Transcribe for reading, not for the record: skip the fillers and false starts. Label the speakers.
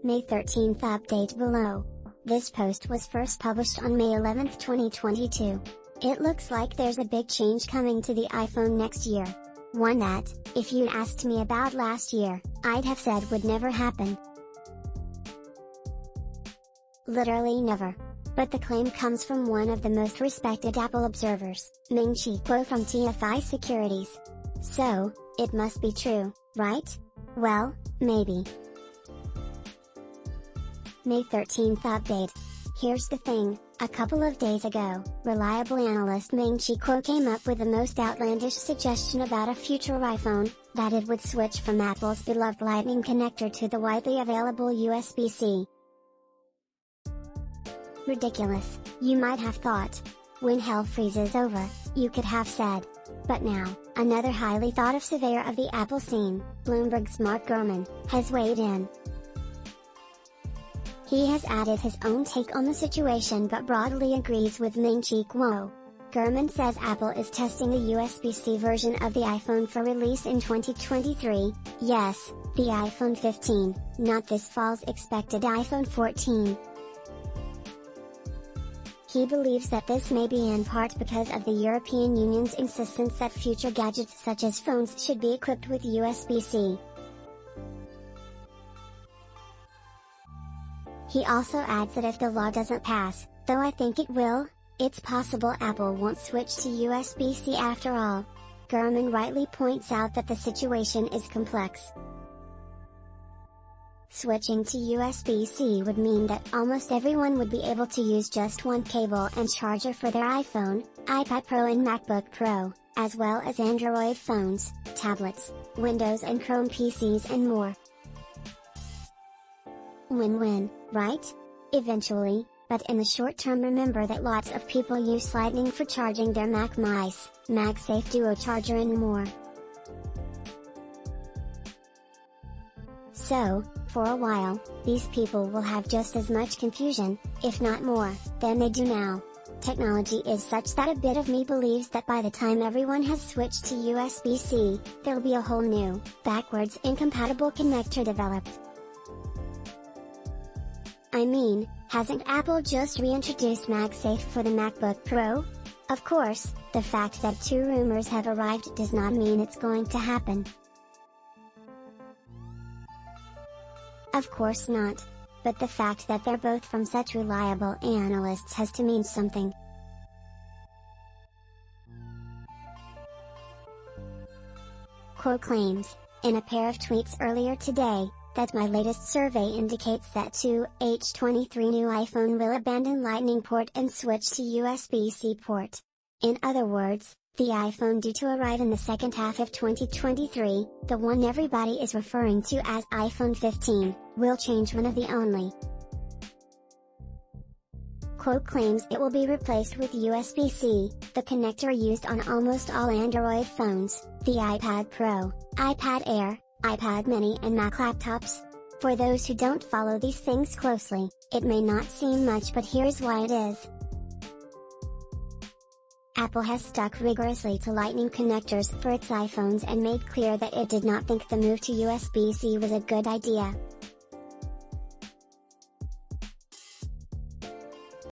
Speaker 1: May 13th update below. This post was first published on May 11, 2022. It looks like there's a big change coming to the iPhone next year. One that, if you'd asked me about last year, I'd have said would never happen. Literally never. But the claim comes from one of the most respected Apple observers, Ming-Chi Kuo from TFI Securities. So, it must be true, right? Well, maybe. May 13th update. Here's the thing, a couple of days ago, reliable analyst Ming-Chi Kuo came up with the most outlandish suggestion about a future iPhone, that it would switch from Apple's beloved Lightning connector to the widely available USB-C. Ridiculous, you might have thought. When hell freezes over, you could have said. But now, another highly thought-of surveyor of the Apple scene, Bloomberg's Gurman, has weighed in. He has added his own take on the situation but broadly agrees with Ming-Chi Kuo. Gurman says Apple is testing a USB-C version of the iPhone for release in 2023, yes, the iPhone 15, not this fall's expected iPhone 14. He believes that this may be in part because of the European Union's insistence that future gadgets such as phones should be equipped with USB-C. He also adds that if the law doesn't pass, though I think it will, it's possible Apple won't switch to USB-C after all. Gurman rightly points out that the situation is complex. Switching to USB-C would mean that almost everyone would be able to use just one cable and charger for their iPhone, iPad Pro and MacBook Pro, as well as Android phones, tablets, Windows and Chrome PCs and more. Win-win, right? Eventually, but in the short term remember that lots of people use Lightning for charging their Mac mice, MagSafe Duo Charger and more. So, for a while, these people will have just as much confusion, if not more, than they do now. Technology is such that a bit of me believes that by the time everyone has switched to USB-C, there'll be a whole new, backwards-incompatible connector developed. I mean, hasn't Apple just reintroduced MagSafe for the MacBook Pro? Of course, the fact that two rumors have arrived does not mean it's going to happen. Of course not. But the fact that they're both from such reliable analysts has to mean something. Kuo claims, in a pair of tweets earlier today, that my latest survey indicates that 2H23 new iPhone will abandon Lightning port and switch to USB-C port. In other words, the iPhone due to arrive in the second half of 2023, the one everybody is referring to as iPhone 15, will change one of the only. Kuo claims it will be replaced with USB-C, the connector used on almost all Android phones, the iPad Pro, iPad Air, iPad mini and Mac laptops. For those who don't follow these things closely, it may not seem much but here's why it is. Apple has stuck rigorously to Lightning connectors for its iPhones and made clear that it did not think the move to USB-C was a good idea.